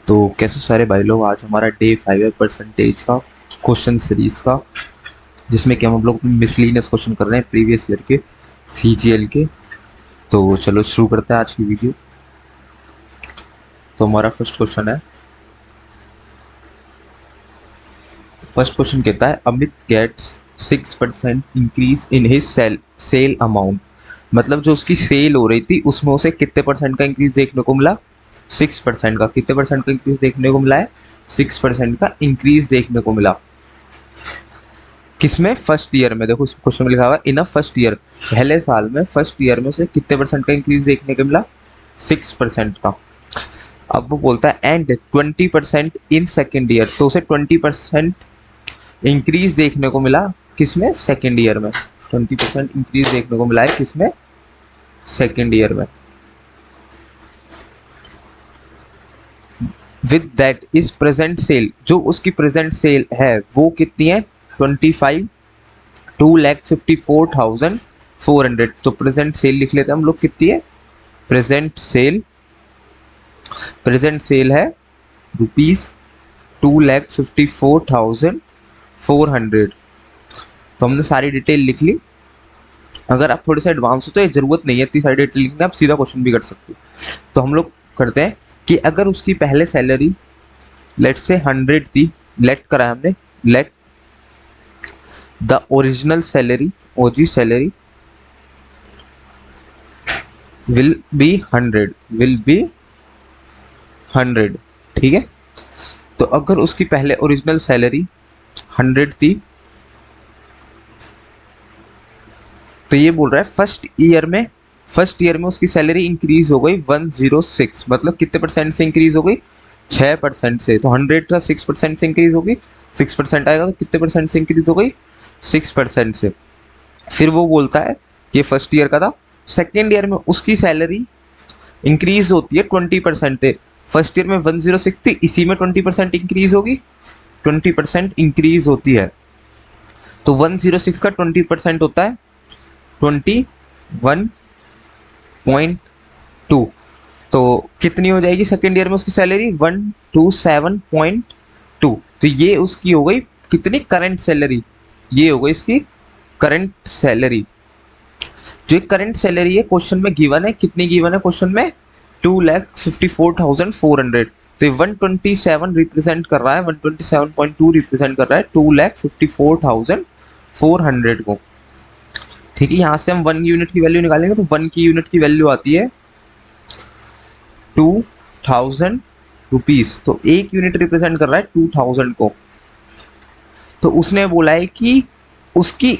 तो कैसे सारे भाई लोग, आज हमारा डे 5 है परसेंटेज का क्वेश्चन सीरीज का, जिसमें कि हम लोग मिसलिनियस क्वेश्चन कर रहे हैं प्रीवियस ईयर के सीजीएल के। तो चलो शुरू करते हैं आज की वीडियो। तो हमारा फर्स्ट क्वेश्चन कहता है Amit gets 6% increase in his sale amount. मतलब जो उसकी सेल हो रही थी उसमें उसे कितने परसेंट का इंक्रीज देखने को मिला? 6% का। कितने परसेंट का इंक्रीज देखने को मिला है? 6% का इंक्रीज देखने को मिला। किसमें? फर्स्ट ईयर में। देखो क्वेश्चन में लिखा हुआ इन अ फर्स्ट ईयर, पहले साल में, फर्स्ट ईयर में उसे कितने परसेंट का इंक्रीज देखने को मिला? 6% का। अब वो बोलता है एंड 20% इन सेकेंड ईयर, तो उसे 20% इंक्रीज देखने को मिला किसमें? सेकेंड ईयर में। 20% इंक्रीज देखने को मिला है किसमें? सेकेंड ईयर में। With that is present sale, जो उसकी प्रेजेंट सेल है वो कितनी है? 25 2,54,400। तो प्रेजेंट सेल लिख लेते हैं हम लोग, कितनी है? प्रेजेंट सेल है रुपीज 2,54,400। तो हमने सारी डिटेल लिख ली। अगर आप थोड़े से एडवांस हो तो ये जरूरत नहीं है इतनी सारी डिटेल लिखने, आप सीधा क्वेश्चन भी कर सकते हो। तो हम लोग करते हैं कि अगर उसकी पहले सैलरी लेट से 100 थी, लेट करा हमने, let the original salary, OG salary will be 100, ठीक है। तो अगर उसकी पहले ओरिजिनल सैलरी 100 थी, तो ये बोल रहा है फर्स्ट ईयर में उसकी सैलरी इंक्रीज हो गई 106। मतलब कितने परसेंट से इंक्रीज हो गई? 6% से। तो 100 का 6% से इंक्रीज होगी, 6% आएगा तो कितने परसेंट से इंक्रीज हो गई? 6% से। फिर वो बोलता है ये फर्स्ट ईयर का था, सेकेंड ईयर में उसकी सैलरी इंक्रीज होती है 20% से। फर्स्ट ईयर में 106 थी, इसी में 20% इंक्रीज होगी, 20% इंक्रीज होती है। तो 106 का 20% होता है 21.2। तो कितनी हो जाएगी सेकेंड ईयर में उसकी सैलरी? 127.2। तो ये उसकी हो गई कितनी? Current salary. ये हो गई इसकी करंट सैलरी। जो करंट सैलरी है क्वेश्चन में गिवन है, कितनी गिवन है क्वेश्चन में? 2,54,400। तो ये 127 रिप्रेजेंट कर रहा है, 127.2 रिप्रेजेंट कर रहा है 2,54,400 को। ठीक है, यहाँ से हम 1 यूनिट की वैल्यू निकालेंगे तो 1 की यूनिट की वैल्यू आती है 2,000 रुपीज। तो 1 यूनिट रिप्रेजेंट कर रहा है 2,000 को। तो उसने बोला है कि उसकी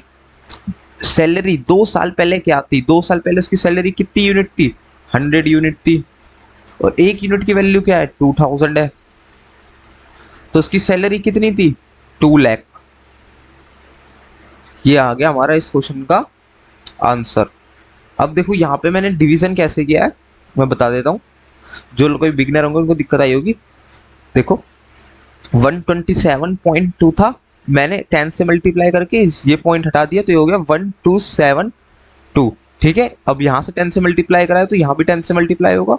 सैलरी 2 साल पहले क्या थी? 2 साल पहले उसकी सैलरी कितनी यूनिट थी? 100 यूनिट थी। और 1 यूनिट की वैल्यू क्या है? 2,000 है। तो उसकी सैलरी कितनी थी? 2 लाख। ये आ गया हमारा इस क्वेश्चन का आंसर। अब देखो यहाँ पे मैंने डिवीजन कैसे किया है मैं बता देता हूँ, जो लोग कोई बिगनर होंगे उनको दिक्कत आई होगी। देखो 127.2 था, मैंने 10 से मल्टीप्लाई करके ये पॉइंट हटा दिया तो ये हो गया 1272। ठीक है, अब यहाँ से 10 से मल्टीप्लाई करा है तो यहाँ भी 10 से मल्टीप्लाई होगा,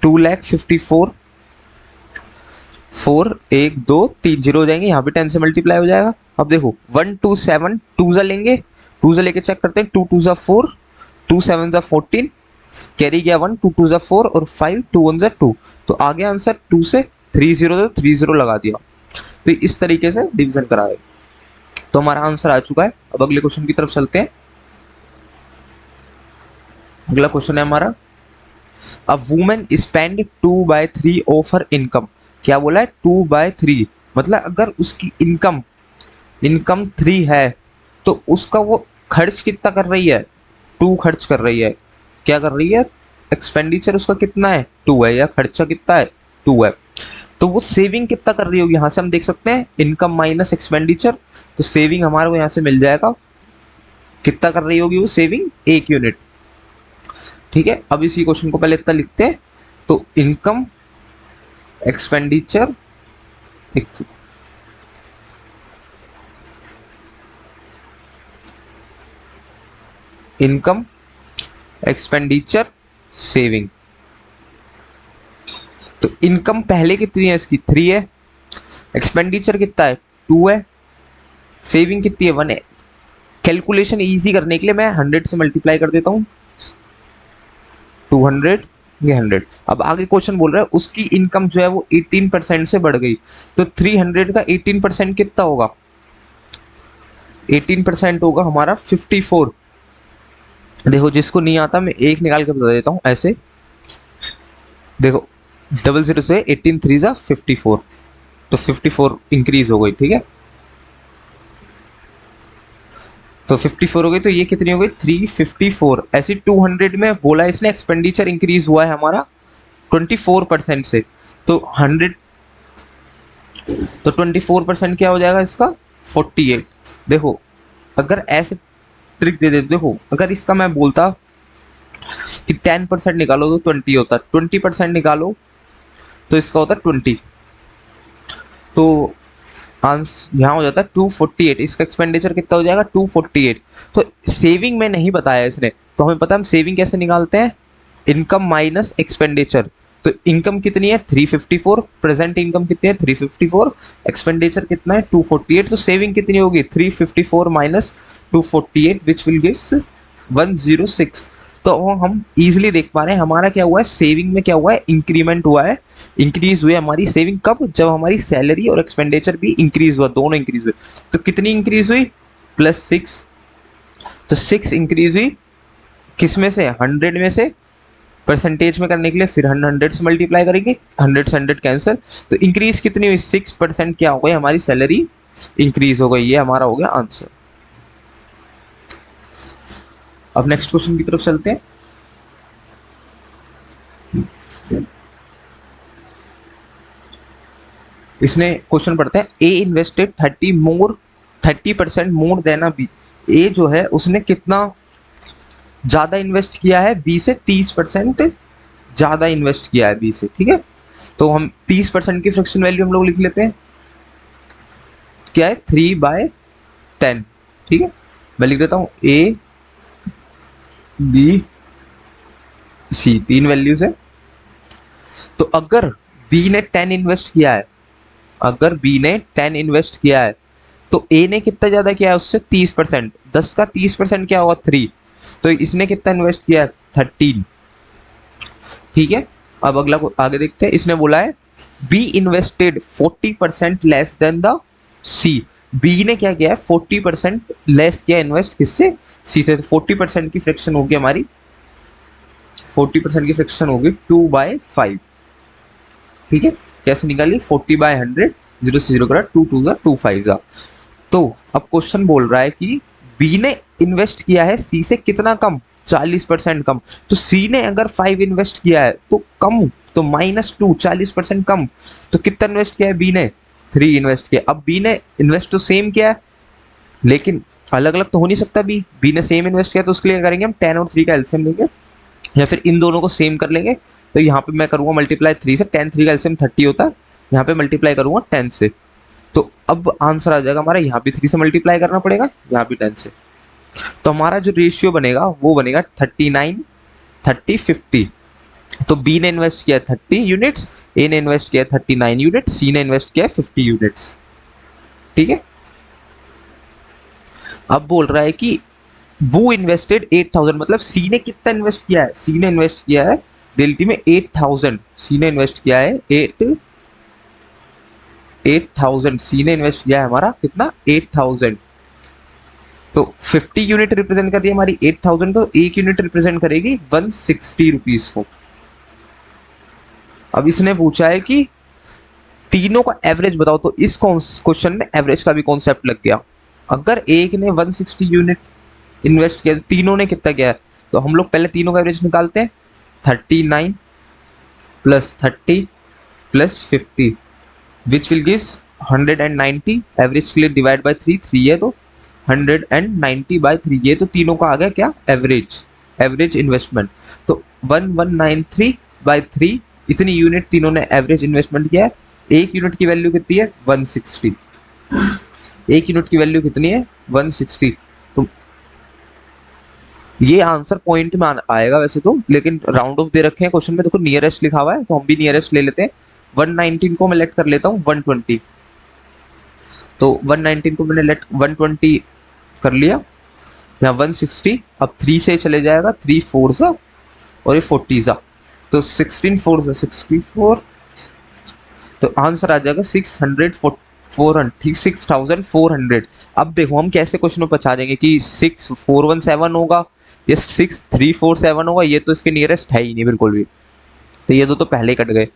2,54,4, 1 2 3 जीरो हो जाएंगे, यहाँ भी 10 से मल्टीप्लाई हो जाएगा। अब देखो 127 टू जा लेंगे, टू जा लेके चेक करते हैं, 2 2 जा 4, 2 7 जा 14, कैरी गया 1, 2 2 जा 4 और 5 2 1 जा 2। तो आ गया आंसर 2 से 30 तो 30 लगा दिया। तो इस तरीके से डिवीजन करा है। तो हमारा आंसर आ चुका है। अब अगले क्वेश्चन की तरफ चलते हैं। अगला क्वेश्चन है हमारा, a women spend 2/3 of her income. क्या बोला है? 2/3। मतलब अगर उसकी इनकम 3 है तो उसका वो खर्च कितना कर रही है? 2 खर्च कर रही है। क्या कर रही है? एक्सपेंडिचर उसका कितना है? 2 है। या खर्चा कितना है? 2 है। तो वो सेविंग कितना कर रही होगी? यहाँ से हम देख सकते हैं इनकम माइनस एक्सपेंडिचर। तो सेविंग हमारे को यहाँ से मिल जाएगा, कितना कर रही होगी वो सेविंग? 1 यूनिट। ठीक है, अब इसी क्वेश्चन को पहले इतना लिखते हैं। तो income expenditure, income expenditure saving. तो इनकम पहले कितनी है इसकी 3 है, एक्सपेंडिचर कितना है 2 है, सेविंग कितनी है 1 है। कैलकुलेशन इजी करने के लिए मैं 100 से मल्टीप्लाई कर देता हूँ, 200 ये 100। अब आगे क्वेश्चन बोल रहा है उसकी इनकम जो है वो 18% से बढ़ गई, तो 300 का 18% कितना होगा, 18% होगा हमारा 54। देखो जिसको नहीं आता मैं एक निकाल के बता देता हूँ ऐसे, देखो 00 से 18 3 जा 54, तो 54 इंक्रीज हो गई, ठीक है। तो 54 हो गई, तो ये कितनी हो गई 354। ऐसी 200 में बोला इसने एक्सपेंडिचर इंक्रीज हुआ है हमारा 24% से, तो 100, तो 24% क्या हो जाएगा इसका 48। देखो अगर ऐसे ट्रिक दे देते, देखो अगर इसका मैं बोलता कि 10% निकालो तो 20 होता, 20% निकालो तो इसका होता 20, तो आंसर यहाँ हो जाता है 248। इसका एक्सपेंडिचर कितना हो जाएगा 248। तो सेविंग में नहीं बताया इसने, तो हमें पता है हम सेविंग कैसे निकालते हैं, इनकम माइनस एक्सपेंडिचर। तो इनकम कितनी है 354, प्रेजेंट इनकम कितनी है 354, एक्सपेंडिचर कितना है 248, तो सेविंग कितनी होगी 354 माइनस 248 विच विल गिव्स 106। तो हम इजीली देख पा रहे हैं हमारा क्या हुआ है, सेविंग में क्या हुआ है इंक्रीमेंट हुआ है, इंक्रीज हुई हमारी सेविंग कब, जब हमारी सैलरी और एक्सपेंडिचर भी इंक्रीज हुआ, दोनों इंक्रीज हुए। तो कितनी इंक्रीज हुई +6, तो 6 इंक्रीज हुई किस में से 100 में से, परसेंटेज में करने के लिए फिर 100 से मल्टीप्लाई करेंगे, 100 से 100 कैंसिल, तो इंक्रीज कितनी हुई 6% क्या हो गई हमारी सैलरी इंक्रीज हो गई, ये हमारा हो गया आंसर। अब नेक्स्ट क्वेश्चन की तरफ चलते हैं। इसने क्वेश्चन पढ़ते हैं ए इन्वेस्टेड 30% मोर देन अ बी। ए जो है उसने कितना ज्यादा इन्वेस्ट किया है बी से, 30% ज्यादा इन्वेस्ट किया है बी से, ठीक है। तो हम 30% की फ्रैक्शन वैल्यू हम लोग लिख लेते हैं, क्या है 3/10, ठीक है। मैं लिख देता हूं ए बी सी, 3 वैल्यूज है। तो अगर बी ने 10 इन्वेस्ट किया है, अगर बी ने 10 इन्वेस्ट किया है, तो ए ने कितना ज्यादा किया है उससे 30%, 10 का 30% क्या होगा 3, तो इसने कितना इन्वेस्ट किया है 13, ठीक है। अब अगला को आगे देखते हैं, इसने बोला है B invested 40% less than the C. B ने क्या किया है 40% लेस किया इन्वेस्ट किससे, सी से। तो 40% की फ्रैक्शन होगी हमारी, 40% की फ्रैक्शन होगी 2/5, ठीक है। कैसे निकाली 40/100, 0 से 0 करा 2 2 2 5 जा। तो अब क्वेश्चन बोल रहा है कि बी ने इन्वेस्ट किया है सी से कितना कम, 40% कम। तो सी ने अगर 5 इन्वेस्ट किया है तो कम, तो -2, 40% कम। तो कितना इन्वेस्ट किया है बी ने 3 इन्वेस्ट किया। अब बी ने इन्वेस्ट तो सेम किया है, लेकिन अलग अलग तो हो नहीं सकता, बी ने सेम इन्वेस्ट किया, तो उसके लिए करेंगे हम 10 और 3 का एलसीएम लेंगे, या फिर इन दोनों को सेम कर लेंगे। तो यहाँ पे मैं करूंगा मल्टीप्लाई 3 से, 10 3 का एलसीएम 30 होता है, यहाँ पे मल्टीप्लाई करूंगा 10 से। तो अब आंसर आ जाएगा हमारा, यहाँ भी 3 से मल्टीप्लाई करना पड़ेगा, यहाँ भी 10 से। तो हमारा जो रेशियो बनेगा वो बनेगा 39 30 50। तो बी ने इन्वेस्ट किया 30 यूनिट्स, ए ने इन्वेस्ट किया 39 यूनिट्स, सी ने इन्वेस्ट किया 50 यूनिट्स, ठीक है। अब बोल रहा है कि वो इन्वेस्टेड 8000, मतलब सी ने कितना इन्वेस्ट किया है, सी ने इन्वेस्ट किया है रियलिटी में 8000, सी ने इन्वेस्ट किया है 8000, सी ने इन्वेस्ट किया है हमारा कितना 8000। तो 50 यूनिट रिप्रेजेंट कर रही है हमारी 8000, तो एक यूनिट रिप्रेजेंट करेगी 160 रुपीज को। अब इसने पूछा है कि तीनों का एवरेज बताओ, तो इस क्वेश्चन में एवरेज का भी कॉन्सेप्ट लग गया। अगर एक ने 160 यूनिट इन्वेस्ट किया, तीनों ने कितना किया है, तो हम लोग पहले तीनों का एवरेज निकालते हैं, 39 + 30 + 50 विच विल गिव्स 190। एवरेज के लिए डिवाइड बाय 3 है, तो 190/3, ये तो तीनों का आ गया क्या एवरेज, एवरेज इन्वेस्टमेंट। तो 1193/3 इतनी यूनिट तीनों ने एवरेज इन्वेस्टमेंट किया है। एक यूनिट की वैल्यू कितनी है 160, एक यूनिट की वैल्यू कितनी है 160। तो ये आंसर पॉइंट में आएगा वैसे तो, लेकिन राउंड ऑफ दे रखे हैं क्वेश्चन में, देखो नियरेस्ट लिखा हुआ है तो हम भी नियरेस्ट ले लेते हैं। 119 को मैं लेट कर लेता हूँ 120, तो 119 को मैंने लेट 120 कर लिया, यहाँ 160, अब 3 से चले जाएगा, 3 4 सा और ये 40 सा, तो 16 4 सा 64, तो आंसर आ जाएगा 600 ठीक 6400। अब देखो हम कैसे क्वेश्चन पर पहुंचा देंगे कि 6417 होगा या 6347 होगा, ये तो इसके नियरेस्ट है ही नहीं बिल्कुल भी, तो ये तो पहले ही कट गए।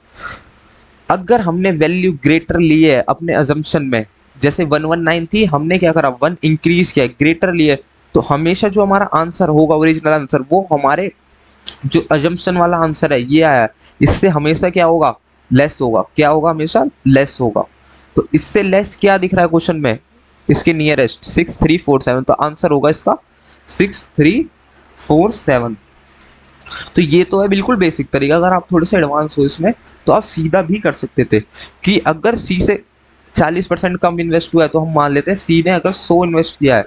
अगर हमने वैल्यू ग्रेटर ली है अपने अजम्पशन में, जैसे 119 थी, हमने क्या करा 1 इंक्रीज किया, ग्रेटर लिए, तो हमेशा जो हमारा आंसर होगा ओरिजिनल आंसर, वो हमारे जो अजम्पशन वाला आंसर है ये आया, इससे हमेशा क्या होगा, लेस होगा। क्या होगा, हमेशा लेस होगा। तो इससे लेस क्या दिख रहा है क्वेश्चन में, इसके नियरेस्ट 6347, तो आंसर होगा इसका 6347। तो ये तो है बिल्कुल बेसिक तरीका। अगर आप थोड़े से एडवांस हो इसमें तो आप सीधा भी कर सकते थे कि अगर सी से 40% कम इन्वेस्ट हुआ है, तो हम मान लेते हैं सी ने अगर 100 इन्वेस्ट किया है,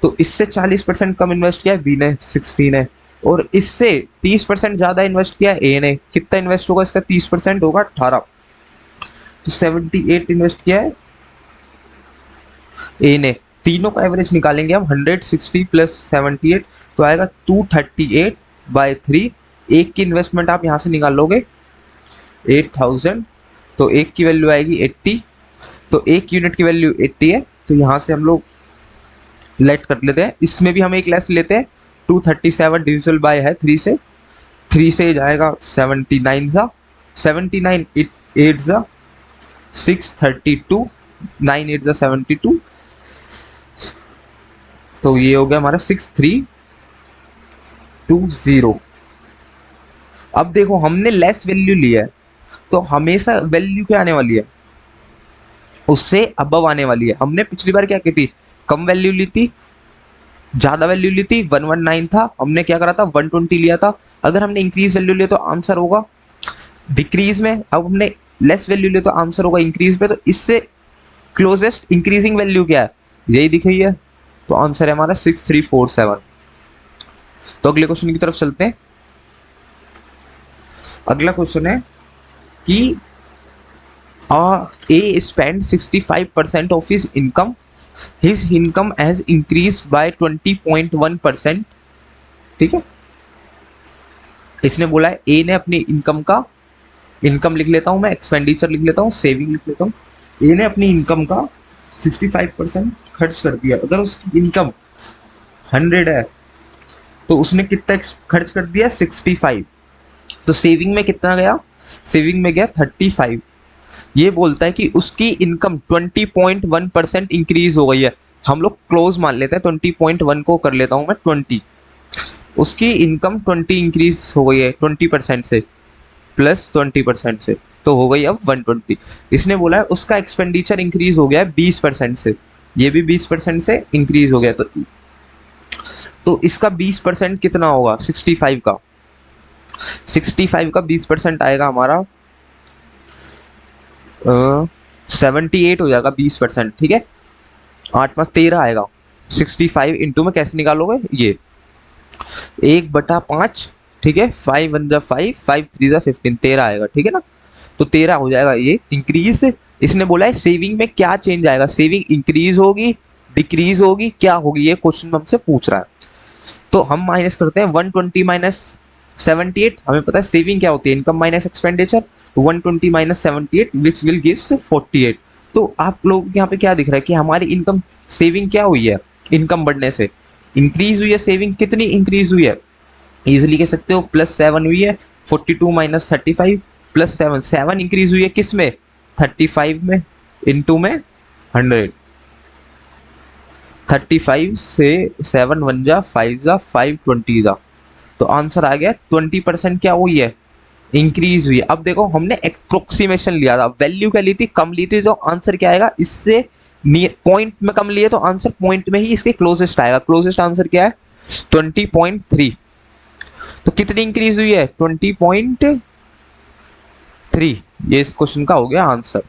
तो इससे 40% कम इन्वेस्ट किया है बी ने 16 है, और इससे 30% ज्यादा इन्वेस्ट किया है ए ने। कितना इन्वेस्ट होगा इसका, 30% होगा 18, तो 78 इन्वेस्ट किया है ए ने। तीनों का एवरेज निकालेंगे हम, 160 प्लस 78 तो आएगा 238/3। एक की इन्वेस्टमेंट आप यहाँ से निकाल लोगे 8000, तो एक की वैल्यू आएगी 80, तो एक यूनिट की वैल्यू 80 है, तो यहाँ से हम लोग लेट कर लेते हैं। इसमें भी हम एक लेस लेते हैं, 237 डिविजिबल बाय है 3 से जाएगा 79 सा, 79 8 सा 632, 9 8 सा 72, तो ये हो गया हमारा 6320। अब देखो हमने लेस वैल्यू लिया है, तो हमेशा वैल्यू क्या आने वाली है, उससे अबव आने वाली है। हमने पिछली बार क्या की थी, कम वैल्यू ली थी, ज्यादा वैल्यू ली थी, 119 था, हमने क्या करा था 120 लिया था। अगर हमने इंक्रीज वैल्यू लिया तो आंसर होगा डिक्रीज में, अब हमने लेस वैल्यू लिया तो आंसर होगा इंक्रीज में। तो इससे क्लोजेस्ट इंक्रीजिंग वैल्यू क्या है, यही दिख रही है, तो आंसर है हमारा 6347। तो अगले क्वेश्चन की तरफ चलते हैं। अगला क्वेश्चन है कि A spent 65% of his income. His income has increased by 20.1%. ठीक है, इसने बोला है A ने अपनी इनकम का, इनकम लिख लेता हूं मैं, एक्सपेंडिचर लिख लेता हूं, सेविंग लिख लेता हूं। A ने अपनी इनकम का 65% खर्च कर दिया। अगर उसकी इनकम 100 है तो उसने कितना खर्च कर दिया 65, तो सेविंग में कितना गया, सेविंग में गया 35। ये बोलता है कि उसकी इनकम 20.1% इंक्रीज हो गई है। हम लोग क्लोज मान लेते हैं, 20.1 को कर लेता हूं मैं 20, उसकी इनकम 20 इंक्रीज हो गई है 20% से, प्लस 20% से, तो हो गई अब 120। इसने बोला है उसका एक्सपेंडिचर इंक्रीज हो गया है 20% से, ये भी 20% से इंक्रीज हो गया, तो इसका 20% कितना होगा 65 का, 65 का 20% आएगा हमारा 78 हो जाएगा 20%। ठीक है, 8×13 आएगा, 65 इंटू में कैसे निकालोगे, ये 1/5, ठीक है, 5 1 जा 5, 5 3 जा 15, 13 आएगा। ठीक है ना, तो 13 हो जाएगा ये इंक्रीज। इसने बोला है सेविंग में क्या चेंज आएगा, सेविंग इंक्रीज होगी, डिक्रीज होगी, क्या होगी, ये क्वेश्चन हमसे पूछ रहा है। तो हम माइनस करते हैं 120 माइनस 78, हमें पता है सेविंग क्या होती है, income minus expenditure, 120 minus 78 which will gives 48। तो आप लोग यहाँ पे क्या दिख रहा है कि हमारी इनकम, सेविंग क्या हुई है, इनकम बढ़ने से इंक्रीज हुई है, सेविंग कितनी इंक्रीज हुई है, इजिली कह सकते हो +7 हुई है, 42 माइनस 35 +7, 7 इंक्रीज हुई है किस में, 35 में, इंटू में 100, 35 से 7 1 जा 5 जा 5 20 जा, तो आंसर आ गया 20% क्या हुई है, इंक्रीज हुई है। अब देखो हमने अप्रोक्सीमेशन लिया था, वैल्यू क्या ली थी, कम ली थी, तो आंसर क्या आएगा, इससे पॉइंट में कम लिए तो आंसर पॉइंट में ही इसके क्लोजेस्ट आएगा। क्लोजेस्ट आंसर क्या है 20.3, तो कितनी इंक्रीज हुई है 20.3, ये इस क्वेश्चन का हो गया आंसर।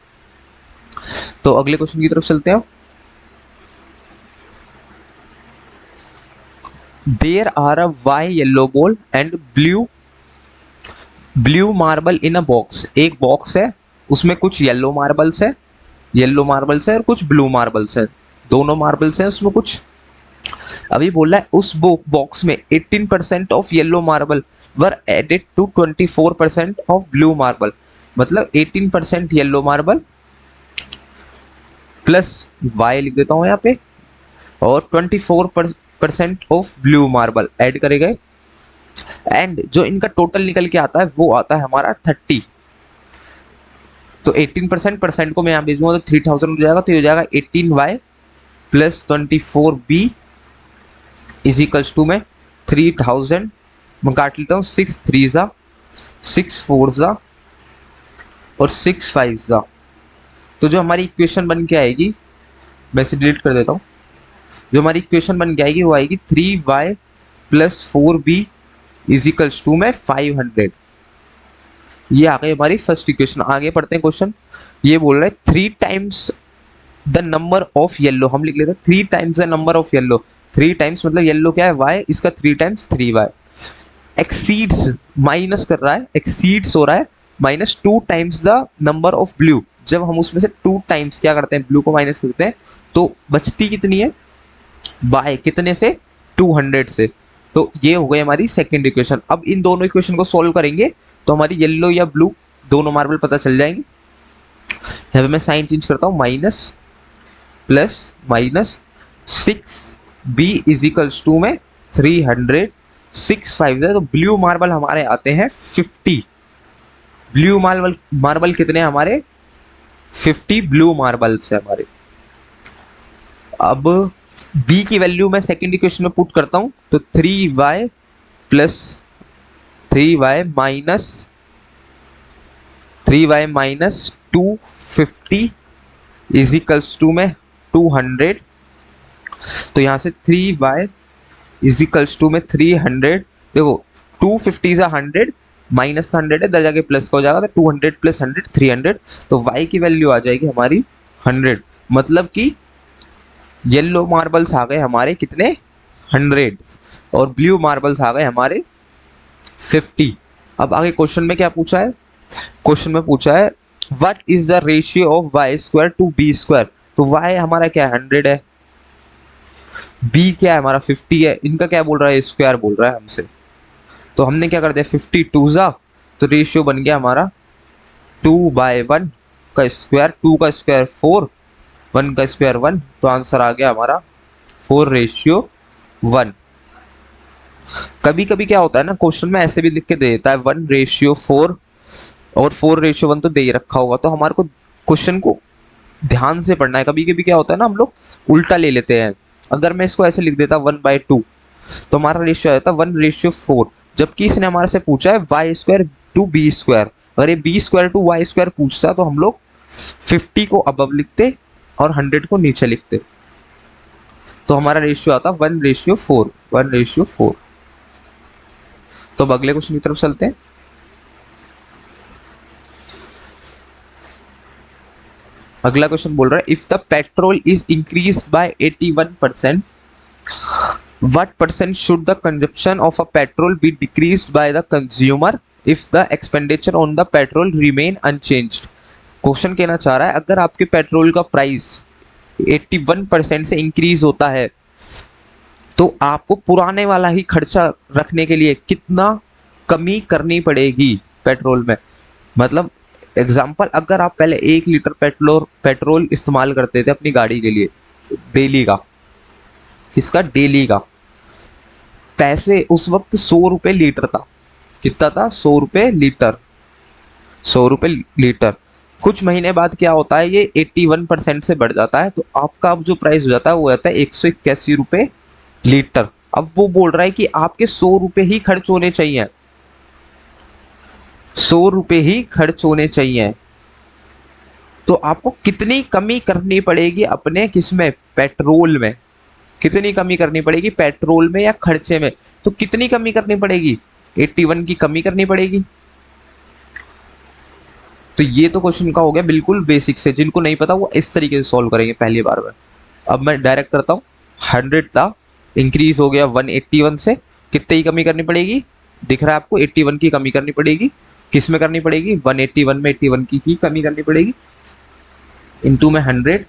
तो अगले क्वेश्चन की तरफ चलते हैं। There are a Y yellow ball and blue marble in a box. एक बॉक्स है, उसमें कुछ येलो मार्बल्स है और कुछ ब्लू मार्बल्स है, दोनों मार्बल्स हैं उसमें कुछ। अभी बोल रहा है उस बॉक्स में 18% of yellow marble were added to 24% of blue marble. मतलब 18% येलो मार्बल प्लस वाई लिख देता हूं यहाँ पे, और 24% ऑफ ब्लू मार्बल ऐड करे गए, एंड जो इनका टोटल निकल के आता है वो आता है हमारा 30। तो 18% परसेंट को मैं यहाँ भेजूंगा तो 3000 हो जाएगा, तो ये हो जाएगा 18y plus 24b is equals to में 3000। मैं काट लेता हूँ, 6 3 ज़ा 6 4 ज़ा और 6 5 ज़ा। तो जो हमारी इक्वेशन बन के आएगी, मैं इसे डिलीट कर देता हूँ, जो हमारी इक्वेशन बन के आएगी वो आएगी 3y plus 4b is equals to में 500। ये आ गई हमारी फर्स्ट इक्वेशन। आगे पढ़ते हैं क्वेश्चन। ये बोल रहा है 3 times the number of yellow, हम लिख लेते हैं 3 times the number of yellow. 3 times मतलब येलो क्या है, y, इसका 3 टाइम्स 3y एक्सीड्स, माइनस कर रहा है, एक्सीड्स हो रहा है minus 2 times the number of blue. जब हम उसमें से 2 टाइम्स क्या करते हैं, ब्लू को माइनस करते हैं, तो बचती कितनी है, बाय कितने से, 200 से। तो ये हो गई हमारी सेकेंड इक्वेशन। अब इन दोनों इक्वेशन को सॉल्व करेंगे तो हमारी येलो या ब्लू दोनों मार्बल पता चल जाएंगे। यहाँ पे मैं साइन चेंज करता हूँ, minus plus minus 6b is equals to में 300, 6 5 है, तो ब्लू मार्बल हमारे आते हैं 50। ब्लू मार्बल कितने हमारे, 50 ब्लू मार्बल्स है हमारे। अब b की वैल्यू मैं सेकेंड इक्वेशन में पुट करता हूं, तो 3y plus 3y minus 250 is equals to में 200। तो यहां से 3y इज इक्वल्स टू में 300। देखो 250 से 100 माइनस का 100 है, इधर जाके प्लस का हो जाएगा, तो 200 प्लस 100 300। तो y की वैल्यू आ जाएगी हमारी 100। मतलब कि येलो मार्बल्स आ गए हमारे कितने, 100, और ब्लू मार्बल्स आ गए हमारे 50। अब आगे क्वेश्चन में क्या पूछा है, क्वेश्चन में पूछा है what is the ratio of y square to b square. तो y हमारा क्या है, 100 है, b क्या है हमारा 50 है, इनका क्या बोल रहा है, स्क्वायर बोल रहा है हमसे। तो हमने क्या कर दिया, 50 2 ज़ा, तो रेशियो बन गया हमारा 2/1 का स्क्वायर, 2 का स्क्वायर 4, 1 का स्क्वायर 1, तो आंसर आ गया हमारा 4:1। कभी कभी क्या होता है ना, क्वेश्चन में ऐसे भी लिख के दे देता है 1:4 और 4:1 तो दे ही रखा होगा, तो हमारे को क्वेश्चन को ध्यान से पढ़ना है। कभी कभी क्या होता है ना, हम लोग उल्टा ले लेते हैं। अगर मैं इसको ऐसे लिख देता 1/2, तो हमारा रेशियो आ जाता 1:4, जबकि इसने हमारे से पूछा है y square to B square. अगर ये b square to Y square पूछता तो हम लोग 50 को अबव लिखते और 100 को नीचे लिखते, तो हमारा रेशियो आता 1:4, 1:4। तो अब अगले क्वेश्चन की तरफ चलते हैं। अगला क्वेश्चन बोल रहा है if the petrol is increase by 81%, what percent should the consumption of a petrol be decreased by the consumer if the expenditure on the petrol remain unchanged। Question कहना चाह रहा है अगर आपके पेट्रोल का प्राइस 81% से इंक्रीज होता है तो आपको पुराने वाला ही खर्चा रखने के लिए कितना कमी करनी पड़ेगी पेट्रोल में। मतलब एग्जांपल, अगर आप पहले 1 लीटर पेट्रोल इस्तेमाल करते थे अपनी गाड़ी के लिए डेली का, किसका, डेली का, पैसे उस वक्त 100 रुपए लीटर था। कितना था, 100 रुपए लीटर, 100 रुपए लीटर। कुछ महीने बाद क्या होता है, ये 81% से बढ़ जाता है, तो आपका अब जो प्राइस हो जाता है वो आता है 181 रुपए लीटर। अब वो बोल रहा है कि आपके 100 रुपए ही खर्च होने चाहिए, 100 रुपए ही खर्च होने चाहिए। तो आपको कितनी कमी करनी पड़ेगी अपने किसमें, पेट्रोल में, कितनी कमी करनी पड़ेगी पेट्रोल में या खर्चे में। तो कितनी कमी करनी पड़ेगी, 81 की कमी करनी पड़ेगी। तो ये तो क्वेश्चन का हो गया बिल्कुल बेसिक से, जिनको नहीं पता वो इस तरीके से सॉल्व करेंगे पहली बार में। अब मैं डायरेक्ट करता हूँ, 100 था इंक्रीज हो गया 181 से, कितने की कमी करनी पड़ेगी, दिख रहा है आपको, 81 की कमी करनी पड़ेगी। किस में करनी पड़ेगी, 181 में 81 की ही कमी करनी पड़ेगी, इनटू में 100,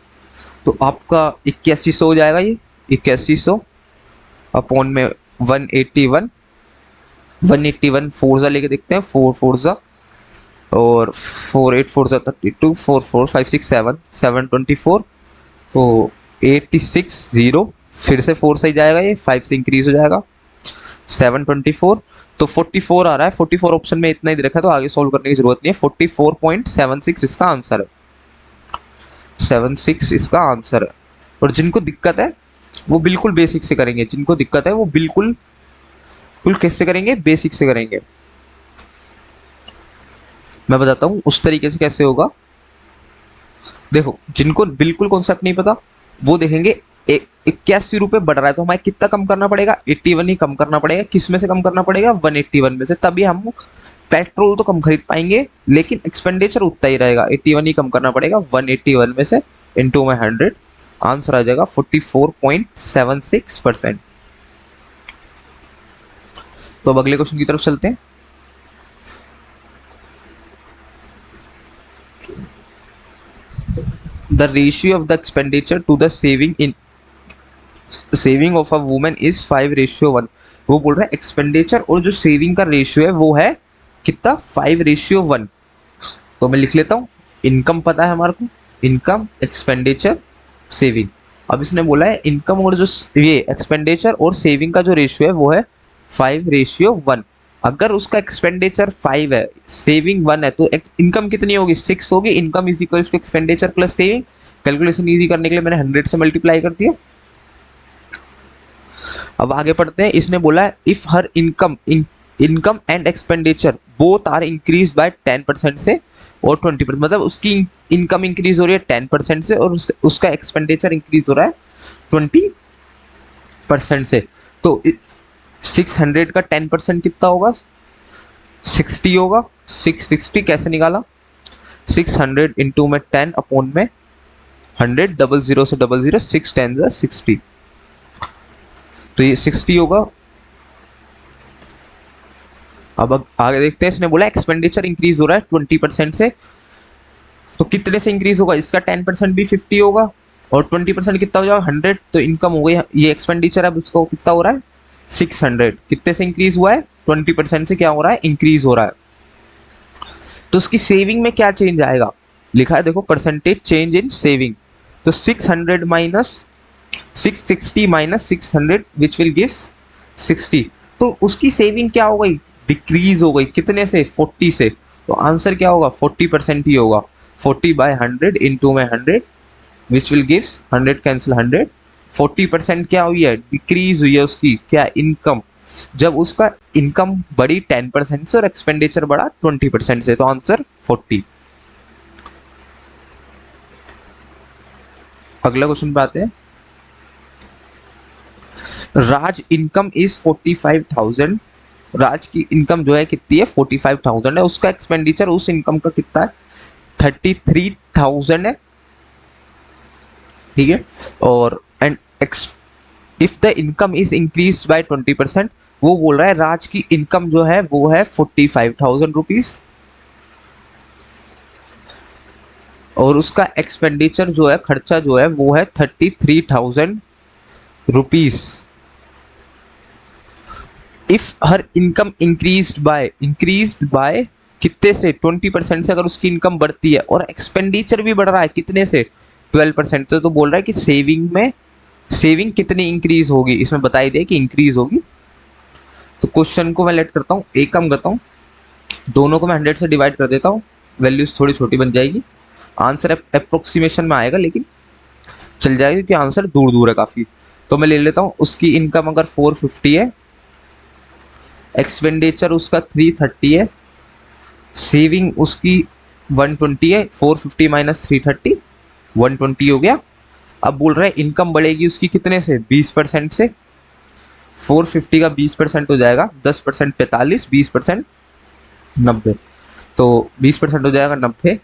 तो आपका 8100 हो जाएगा ये, 8100 अपॉन में 181, 181 फोर ज़ा लेके देखते हैं, 4 फोर ज़ा और 4 8 फोर ज़ा 32, 4 4 5 6 7 724, तो 860, फिर से 4 सही जाएगा, ये 5 से इंक्रीज हो जाएगा 724, तो 44 आ रहा है। 44 ऑप्शन में इतना ही दे रखा है, तो आगे सॉल्व करने की जरूरत नहीं है। 44.76 इसका आंसर है, 76 इसका आंसर है। और जिनको दिक्कत है वो बिल्कुल बेसिक से करेंगे, जिनको दिक्कत है वो बिल्कुल कैसे करेंगे, बेसिक से करेंगे। मैं बताता हूँ उस तरीके से कैसे होगा। देखो, जिनको बिल्कुल कॉन्सेप्ट नहीं पता वो देखेंगे 81 रुपये बढ़ रहा है, तो हमें कितना कम करना पड़ेगा, 81 ही कम करना पड़ेगा। किस में से कम करना पड़ेगा, 181 में से, तभी हम पेट्रोल तो कम खरीद पाएंगे लेकिन एक्सपेंडिचर उतना ही रहेगा। 81 ही कम करना पड़ेगा 181 में से, इंटू में 100, आंसर आ जाएगा 44.76%। तो अब अगले क्वेश्चन की तरफ चलते हैं। The ratio of the expenditure to the saving of a woman is 5:1। वो बोल रहा है एक्सपेंडिचर और जो सेविंग का रेशियो है वो है कितना, 5:1। तो मैं लिख लेता हूँ, इनकम पता है हमारे को, इनकम, एक्सपेंडिचर, सेविंग। अब इसने बोला है इनकम और जो ये एक्सपेंडिचर और सेविंग का जो रेशियो है वो है 5:1। अगर उसका एक्सपेंडिचर 5 है, सेविंग 1 है, तो इनकम कितनी होगी, 6 होगी। Income is equal to expenditure plus saving. Calculation easy करने के लिए मैंने 100 से मल्टीप्लाई कर दिया। अब आगे पढ़ते हैं। इसने बोला है if her income and expenditure both are increase by 10% से और 20%, मतलब उसकी इनकम इंक्रीज हो रही है 10% से और उसका एक्सपेंडिचर इंक्रीज हो रहा है 20% से, तो 600 का 10% कितना होगा, 60 होगा। 660 कैसे निकाला, 600 इंटू में 10 अपॉन में 100, 00 से 00, 6 10 60, तो ये 60 होगा। अब आगे देखते हैं। इसने बोला एक्सपेंडिचर इंक्रीज हो रहा है 20% से, तो कितने से इंक्रीज होगा, इसका 10% भी 50 होगा और 20% कितना हो जाएगा 100, तो इनकम हो गई, ये एक्सपेंडिचर है उसको कितना हो रहा है 600, कितने से इंक्रीज हुआ है 20% से, क्या हो रहा है इंक्रीज हो रहा है। तो उसकी सेविंग में क्या चेंज आएगा, लिखा है देखो परसेंटेज चेंज इन सेविंग, तो 600 minus 660 minus 600 which will give 60, तो उसकी सेविंग क्या हो गई, डिक्रीज हो गई, कितने से 40 से, तो आंसर क्या होगा 40% ही होगा। 40/100 इंटू में 100 विच विल गिव 100 कैंसिल 100, 40% क्या हुई है, डिक्रीज हुई है उसकी क्या, इनकम। जब उसका इनकम बढ़ी 10% से और एक्सपेंडिचर बढ़ा 20% से, तो आंसर 40। अगला क्वेश्चन पे आते हैं। राज इनकम इज 45,000, राज की इनकम जो है कितनी है 45,000 है, उसका एक्सपेंडिचर उस इनकम का कितना है 33,000 है, ठीक है। और and if the income is increase by 20%, वो बोल रहा है राज की इनकम जो है वो है 45,000 रुपीज और उसका एक्सपेंडिचर जो है, खर्चा जो है वो है 33,000 rupees. If her income increased by कितने से 20% से, अगर उसकी इनकम बढ़ती है और एक्सपेंडिचर भी बढ़ रहा है कितने से 12% से, तो बोल रहा है कि सेविंग कितनी इंक्रीज होगी, इसमें बताई दे कि इंक्रीज होगी। तो क्वेश्चन को मैं लेट करता हूँ, एक काम करता हूँ, दोनों को मैं 100 से डिवाइड कर देता हूँ, वैल्यूज थोड़ी छोटी बन जाएगी, आंसर अप्रोक्सीमेशन में आएगा लेकिन चल जाएगा क्योंकि आंसर दूर दूर है काफ़ी। तो मैं ले लेता हूँ, उसकी इनकम अगर 450 है, एक्सपेंडिचर उसका 330 है, सेविंग उसकी 120 है, 450 माइनस 330 120 हो गया। अब बोल रहे हैं इनकम बढ़ेगी उसकी कितने से 20% से, 450 का 20% हो जाएगा 10% 45, 20% 90, तो 20% हो जाएगा 90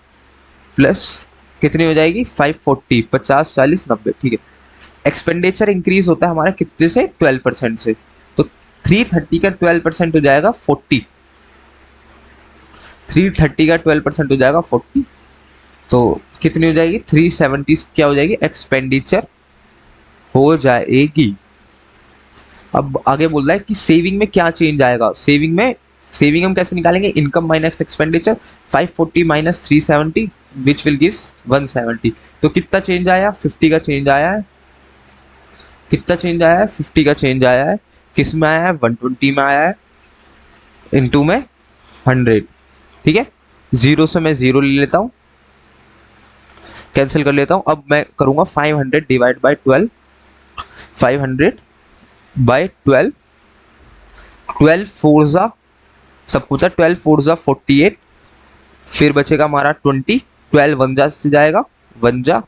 प्लस कितनी हो जाएगी 540, 50 40 90, ठीक है। एक्सपेंडिचर इंक्रीज होता है हमारा कितने से, 12% से। तो 330 का 12% हो जाएगा 40, 330 का 12% हो जाएगा 40, तो कितनी हो जाएगी, 370 क्या हो जाएगी, एक्सपेंडिचर हो जाएगी। अब आगे बोल रहा है कि सेविंग में क्या चेंज आएगा, सेविंग हम कैसे निकालेंगे, income minus expenditure, 540 minus 370 which will give 170। तो कितना चेंज आया, 50 का चेंज आया है, कितना चेंज आया है, 50 का चेंज आया है। किस में आया है, 120 में आया है, इनटू में 100। ठीक है, जीरो से मैं जीरो ले लेता हूँ, कैंसिल कर लेता हूँ। अब मैं करूंगा 500 डिवाइड बाय 12, 500 बाय 12, 12 फोर जा, सब कुछ है, 12 फोर जा 48, फिर बचेगा हमारा 20, 12 वन जा से जाएगा, वन जा,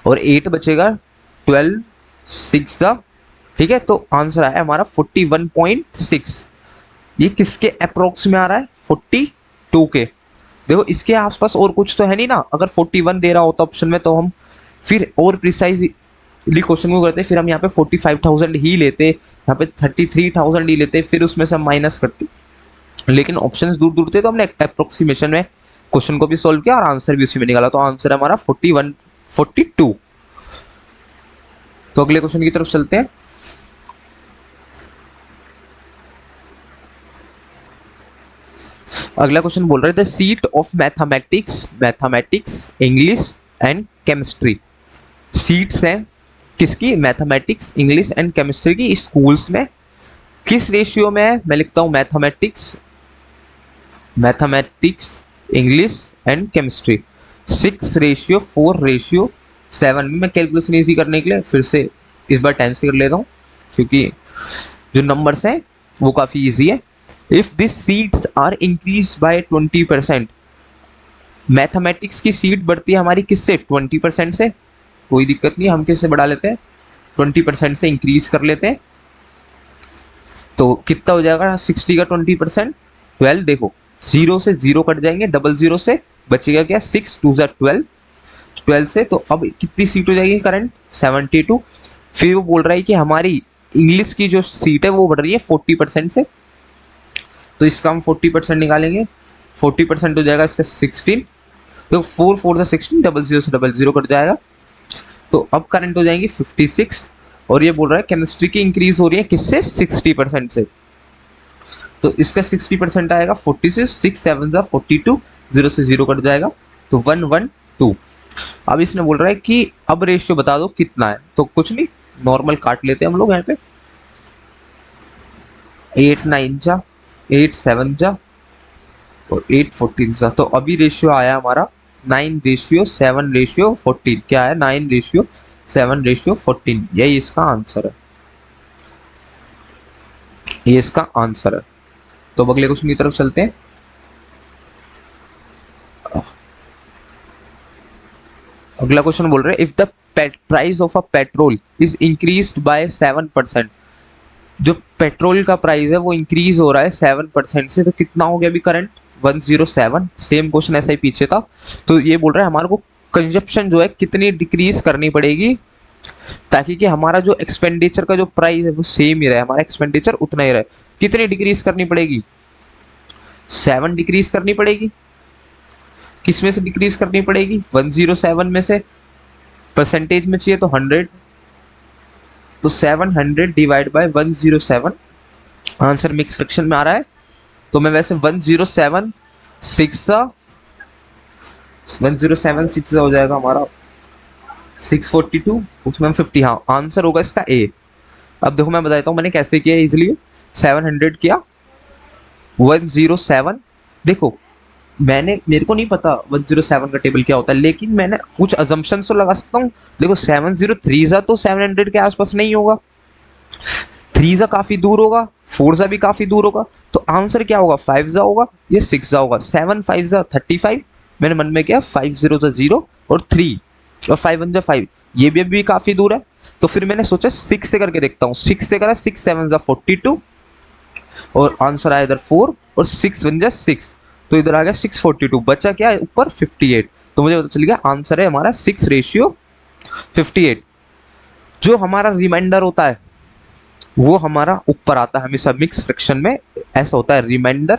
और 8 बचेगा, 12 सिक्स जा। ठीक है, तो आंसर आया हमारा 41.6। ये किसके अप्रोक्स में आ रहा है, 42 के। देखो इसके आसपास और कुछ तो है नहीं ना, अगर 41 दे रहा होता ऑप्शन में तो हम फिर और प्रिसाइजली क्वेश्चन को करते, फिर हम यहाँ पे 45,000 ही लेते, यहाँ पे 33,000 ही लेते, फिर उसमें से हम माइनस करते। लेकिन ऑप्शन दूर दूर थे तो हमने अप्रोक्सीमेशन में क्वेश्चन को भी सॉल्व किया और आंसर भी उसी में निकाला, तो आंसर है हमारा 42। तो अगले क्वेश्चन की तरफ चलते हैं। अगला क्वेश्चन बोल रहे थे seat of mathematics English and chemistry. Seats हैं किसकी, मैथमेटिक्स इंग्लिश एंड केमिस्ट्री की स्कूल्स में किस रेशियो में है, मैं लिखता हूं मैथमेटिक्स इंग्लिश एंड केमिस्ट्री 6:4:7 में। मैं कैलकुलेशन इजी करने के लिए फिर से इस बार 10 से कर लेता हूँ, क्योंकि जो नंबर्स हैं वो काफी इजी है। If this seats are increase by 20%, mathematics की सीट बढ़ती है हमारी किससे, 20% से, कोई दिक्कत नहीं, हम किससे बढ़ा लेते हैं, 20% से इंक्रीज कर लेते हैं। तो कितना हो जाएगा 60 का 20%, 12। देखो जीरो से जीरो कट जाएंगे, डबल जीरो से बचेगा क्या, 6 2 12, 12 से। तो अब कितनी सीट हो जाएगी करंट, 72। फिर वो बोल रहा है कि हमारी इंग्लिश की जो सीट है वो बढ़ रही है 40% से, तो इसका हम 40% निकालेंगे, 40% हो जाएगा इसका 16। तो 4 4 से 16, डबल जीरो से डबल जीरो कट जाएगा, तो अब करंट हो जाएंगी 56। और ये बोल रहा है केमिस्ट्री की इंक्रीज हो रही है किससे, 60% से, तो इसका 60% आएगा 46, 6 7 जा 42, जीरो से जीरो कट जाएगा, तो 112। अब इसने बोल रहा है कि अब रेशियो बता दो कितना है, तो कुछ नहीं, नॉर्मल काट लेते हैं हम लोग यहाँ पे, 8 9 जा, 8 7 जा और 8 14 जा। तो अभी रेशियो आया हमारा 9:7:14। क्या है, 9:7:14। यही इसका आंसर है, ये इसका आंसर है। तो अगले क्वेश्चन की तरफ चलते हैं। अगला क्वेश्चन बोल रहे हैं if the price of a petrol is increased by 7%, जो पेट्रोल का प्राइस है वो इंक्रीज हो रहा है 7% से, तो कितना हो गया अभी करंट, 107। सेम क्वेश्चन ऐसा ही पीछे था। तो ये बोल रहा है हमारे को कंजप्शन जो है कितनी डिक्रीज करनी पड़ेगी ताकि कि हमारा जो एक्सपेंडिचर का जो प्राइस है वो सेम ही रहे, हमारा एक्सपेंडिचर उतना ही रहे। कितनी डिक्रीज करनी पड़ेगी, 7 डिक्रीज करनी पड़ेगी। किस में से डिक्रीज करनी पड़ेगी, 107 में से। परसेंटेज में चाहिए तो 100, तो 700 divide by 107। Answer mix fraction में आ रहा है, तो मैं वैसे 107 6 हो जाएगा हमारा 642, उसमें 50। हाँ आंसर होगा इसका ए। अब देखो मैं बताता हूँ मैंने कैसे किया इजिली, 700 किया 107। देखो मेरे को नहीं पता 107 का टेबल क्या होता है, लेकिन मैंने कुछ अजम्पशन तो लगा सकता हूँ। देखो 703 जा तो 700 के आसपास नहीं होगा, 3 जा काफी दूर होगा, 4 जा भी काफी दूर होगा, तो आंसर क्या होगा, 5 जा होगा, ये 6 जा होगा। 7 5 जा 35, मैंने मन में किया 5 0 जा 0 और 3 और 5 1 जा 5, ये भी अभी काफी दूर है। तो फिर मैंने सोचा 6 से करके देखता हूँ, 6 से करा 6 7 जा 42 और आंसर आया इधर 4 और 6 1 जा 6, तो इधर आ गया 642, बचा क्या ऊपर 58। तो मुझे पता चल गया आंसर है हमारा 6:58। जो हमारा रिमाइंडर होता है वो हमारा ऊपर आता है हमेशा मिक्स फ्रैक्शन में। ऐसा होता है रिमाइंडर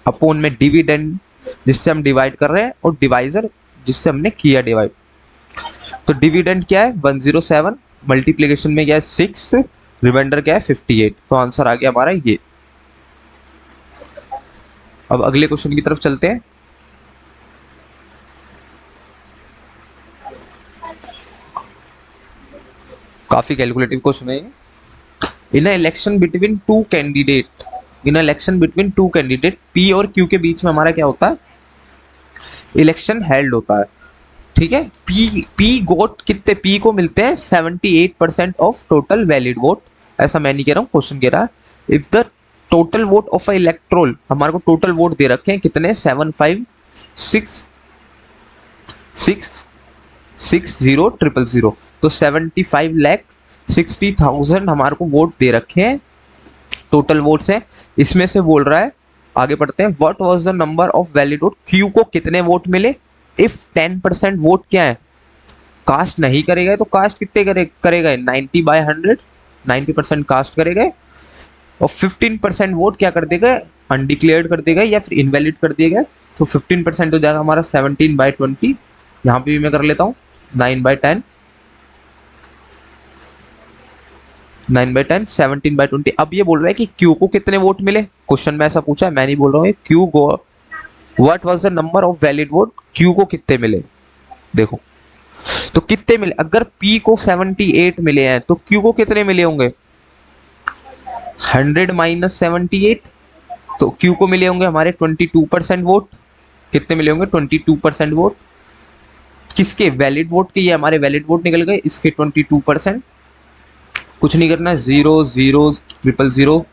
अपोन में डिविडेंड जिससे हम डिवाइड कर रहे हैं, और डिवाइजर जिससे हमने किया डिवाइड। तो डिविडेंड क्या है 107, मल्टीप्लीकेशन में क्या है 6, रिमाइंडर क्या है 58। तो आंसर आ गया हमारा ये। अब अगले क्वेश्चन की तरफ चलते हैं। काफी कैलकुलेटिव क्वेश्चन है। In election between two candidate, in election between two candidate P और क्यू के बीच में हमारा क्या होता है, इलेक्शन हेल्ड होता है। ठीक है, पी गोट कितने, पी को मिलते हैं 78% ऑफ टोटल वैलिड वोट। ऐसा मैं नहीं कह रहा हूँ, क्वेश्चन कह रहा है if the total vote of a electoral, हमारे को टोटल वोट दे रखे हैं कितने 756600000, तो 75,60,000 हमारे को वोट दे रखे हैं, टोटल वोट्स हैं। इसमें से बोल रहा है, आगे पढ़ते हैं, what was the number of valid vote, Q को कितने वोट मिले इफ 10% वोट क्या है कास्ट नहीं करेगा, तो कास्ट कितने करेगा 90/100, 90% कास्ट करेगा, और 15% वोट क्या कर देगा अनडिक्लेयर्ड कर देगा या फिर इनवैलिड कर दिएगा। तो 15% हो जाएगा हमारा 17/20, यहाँ पे भी मैं कर लेता हूँ 9/10, 9/10, 17/20। अब ये बोल रहा है कि क्यू को कितने वोट मिले, क्वेश्चन में ऐसा पूछा है, मैं नहीं बोल रहा हूँ, क्यू को what was the number of valid vote, Q को कितने मिले। देखो तो कितने मिले, अगर पी को 78 मिले हैं तो क्यू को कितने मिले होंगे 100 माइनस 78, तो क्यू को मिले होंगे हमारे 22% वोट। कितने मिले होंगे 22% वोट किसके, वैलिड वोट के, ये हमारे वैलिड वोट निकल गए, इसके 22%। कुछ नहीं करना, 0 0 0 0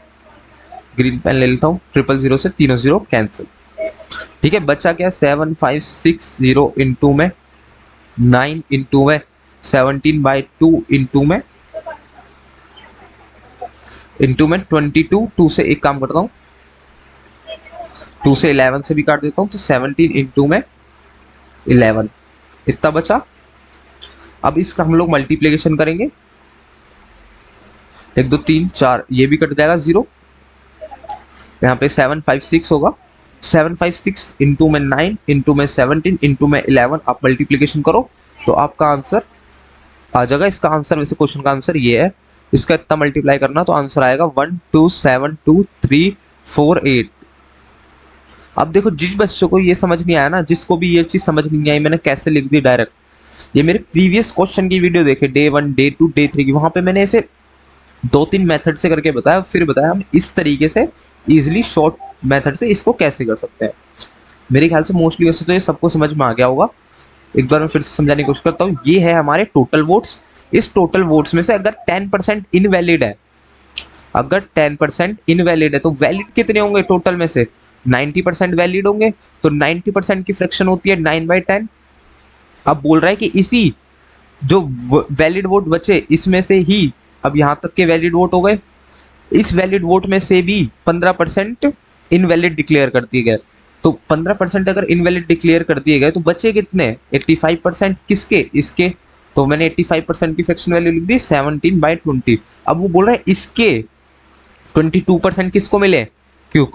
ग्रीन पेन ले लेता हूँ, 0 से तीनों 0 कैंसिल। ठीक है, बच्चा क्या 7560 इंटू में 9 इंटू में 17/2 इंटू में 22, 2 से एक काम करता हूँ, 2 से 11 से भी काट देता हूँ, तो 17 इंटू में 11 इतना बचा। अब इसका हम लोग मल्टीप्लीकेशन करेंगे, 1 2 3 4, ये भी कट जाएगा 0, यहाँ पे 756 होगा, 756 इंटू में 9 इंटू में 17 इंटू में 11, आप मल्टीप्लीकेशन करो तो आपका आंसर आ जाएगा। इसका आंसर, वैसे क्वेश्चन का आंसर ये है, इसका इतना मल्टीप्लाई करना तो आंसर आएगा 1272348। अब देखो जिस बच्चों को ये समझ नहीं आया ना, जिसको भी ये चीज समझ नहीं आई मैंने कैसे लिख दी डायरेक्ट, ये मेरे प्रीवियस क्वेश्चन की वीडियो देखे, डे 1 डे 2 डे 3 की, वहां पे मैंने ऐसे 2-3 मेथड से करके बताया, फिर बताया हम इस तरीके से इजिली शॉर्ट मेथड से इसको कैसे कर सकते हैं। मेरे ख्याल से मोस्टली वैसे तो ये सबको समझ में आ गया होगा। एक बार मैं फिर से समझाने की कोशिश करता हूँ। ये है हमारे टोटल वोट्स, इस टोटल वोट्स में से अगर 10% इनवैलिड है, अगर 10% इनवैलिड है तो वैलिड कितने होंगे टोटल में से 90% वैलिड होंगे, तो 90% की फ्रैक्शन होती है 9/10। अब बोल रहा है कि इसी जो वैलिड वोट बचे इसमें से ही, अब यहाँ तक के वैलिड वोट हो गए, इस वैलिड वोट में से भी 15% इनवैलिड डिक्लेयर कर दिए गए, तो 15% अगर इनवैलिड डिक्लेयर कर दिए गए तो बचे कितने 85% किसके, इसके, तो मैंने 85% की फ्रैक्शन वैल्यू लिख दी 17/20। अब वो बोल रहा है इसके 22% किसको मिले, क्यू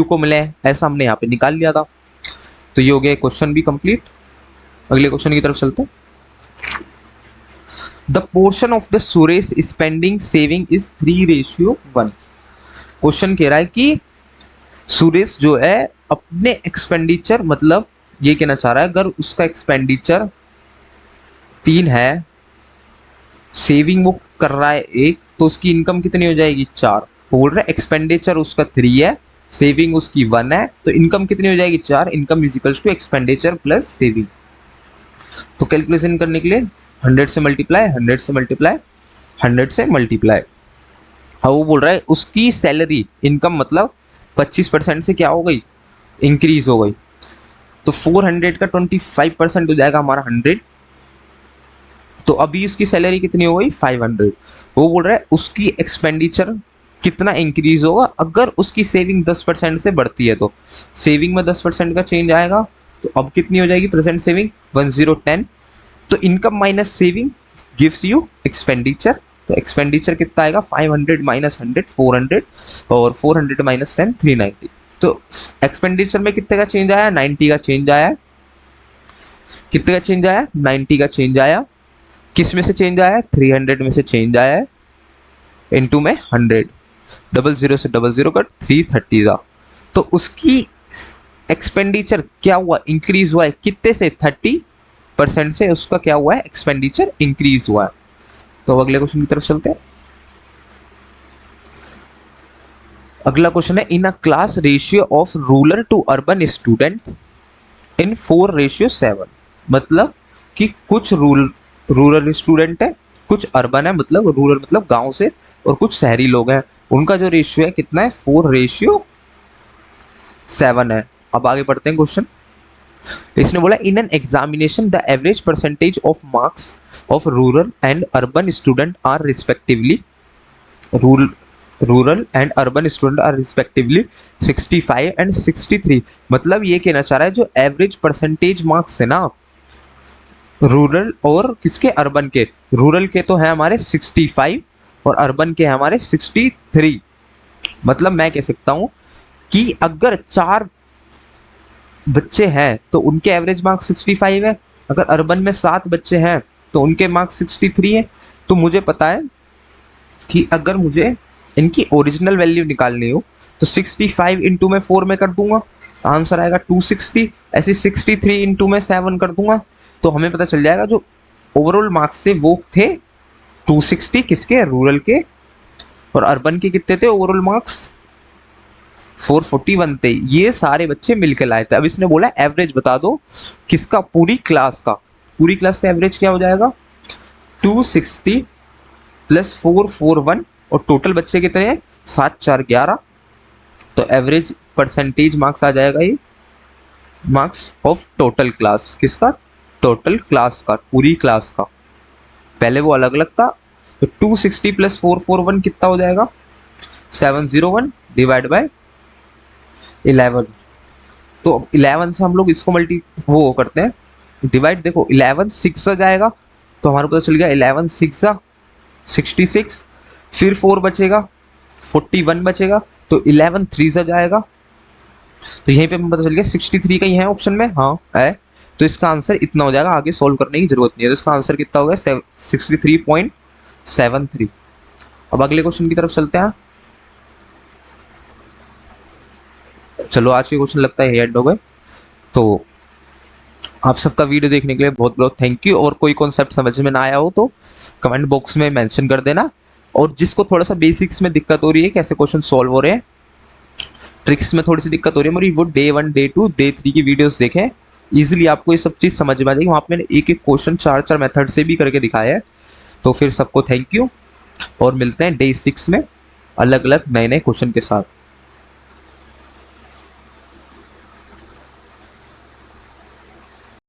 को मिले, ऐसा हमने यहाँ पे निकाल लिया था। तो ये हो गया क्वेश्चन भी कंप्लीट। अगले क्वेश्चन की तरफ चलते हैं। The portion of the Suresh spending saving is 3:1। Question कह रहा है कि सुरेश जो है अपने एक्सपेंडिचर, मतलब ये कहना चाह रहा है अगर उसका एक्सपेंडिचर 3 है, सेविंग वो कर रहा है 1, तो उसकी इनकम कितनी हो जाएगी 4। बोल रहा है एक्सपेंडिचर उसका 3 है, सेविंग उसकी 1 है, तो इनकम कितनी हो जाएगी 4। Income is equals to expenditure plus saving. तो कैलकुलेशन करने के लिए 100 से मल्टीप्लाई, 100 से मल्टीप्लाई, 100 से मल्टीप्लाई। अब वो बोल रहा है उसकी सैलरी, इनकम मतलब 25% से क्या हो गई इंक्रीज हो गई, तो 400 का 25% हो जाएगा हमारा 100, तो अभी उसकी सैलरी कितनी हो गई 500। वो बोल रहा है उसकी एक्सपेंडिचर कितना इंक्रीज होगा अगर उसकी सेविंग 10% से बढ़ती है, तो सेविंग में 10% का चेंज आएगा, तो अब कितनी हो जाएगी प्रेजेंट सेविंग 1010। तो income minus saving gives you expenditure. तो एक्सपेंडिचर कितना आएगा 500 माइनस 100 400 और 400 माइनस 10 390। तो एक्सपेंडिचर में कितने का चेंज आया 90 का चेंज आया। कितने का चेंज आया 90 का चेंज आया। किस में से चेंज आया 300 में से चेंज आया है इनटू में 100 डबल जीरो से डबल जीरो कट 330 का। तो उसकी एक्सपेंडिचर क्या हुआ इंक्रीज हुआ है कितने से 30% से उसका क्या हुआ है एक्सपेंडिचर इंक्रीज हुआ है। तो अगले क्वेश्चन की तरफ चलते हैं। अगला क्वेश्चन है in a class ratio of rural to urban student in 4:7। मतलब कि कुछ रूरल स्टूडेंट है कुछ अर्बन है मतलब रूरल मतलब गांव से और कुछ शहरी लोग हैं उनका जो रेशियो है कितना है 4:7 है। अब आगे बढ़ते हैं क्वेश्चन। इसने बोला in an examination the average percentage of marks of rural and urban student are respectively rural and urban student are respectively 65 and 63। मतलब ये कहना चाह रहा है जो एवरेज परसेंटेज मार्क्स है ना रूरल और किसके अर्बन के, रूरल के तो है हमारे 65 और अर्बन के हैं हमारे 63। मतलब मैं कह सकता हूं कि अगर 4 बच्चे हैं तो उनके एवरेज मार्क्स 65 है, अगर अर्बन में 7 बच्चे हैं तो उनके मार्क्स 63 है। तो मुझे पता है कि अगर मुझे इनकी ओरिजिनल वैल्यू निकालनी हो तो 65 इंटू में 4 में कर दूंगा आंसर आएगा 260। ऐसे 63 इंटू में 7 कर दूंगा तो हमें पता चल जाएगा जो ओवरऑल मार्क्स थे वो थे 260 किसके रूरल के और अर्बन के कितने थे ओवरऑल मार्क्स 441 थे। ये सारे बच्चे मिलकर लाए थे। अब इसने बोला एवरेज बता दो किसका पूरी क्लास का एवरेज क्या हो जाएगा 260 प्लस 441 और टोटल बच्चे कितने हैं 7 4 11। तो एवरेज परसेंटेज मार्क्स आ जाएगा ये मार्क्स ऑफ टोटल क्लास किसका टोटल क्लास का पूरी क्लास का। पहले वो अलग अलग था तो 260 प्लस 441 कितना हो जाएगा 701 डिवाइड बाय 11। तो 11 से हम लोग इसको वो करते हैं डिवाइड। देखो 11 6 आ जाएगा तो हमारे पता चल गया 11 6 66 फिर 4 बचेगा 41 बचेगा तो 11 3 आ जाएगा। तो यहीं पे हमें पता चल गया 63 का ही है ऑप्शन में हाँ है। तो इसका आंसर इतना हो जाएगा आगे सॉल्व करने की जरूरत नहीं है। तो इसका आंसर कितना हो गया 63.73। अब अगले क्वेश्चन की तरफ चलते हैं। चलो आज के क्वेश्चन लगता है हेड हो गए। तो आप सबका वीडियो देखने के लिए बहुत बहुत थैंक यू। और कोई कॉन्सेप्ट समझ में ना आया हो तो कमेंट बॉक्स में मेंशन कर देना। और जिसको थोड़ा सा बेसिक्स में दिक्कत हो रही है कैसे क्वेश्चन सॉल्व हो रहे हैं ट्रिक्स में थोड़ी सी दिक्कत हो रही है मेरी वो डे 1 डे 2 डे 3 की वीडियोस देखें इजीली आपको ये सब चीज़ समझ में आ जाएगी। वहाँ पे मैंने एक एक क्वेश्चन 4 मेथड से भी करके दिखाया है। तो फिर सबको थैंक यू और मिलते हैं डे 6 में अलग अलग नए नए क्वेश्चन के साथ।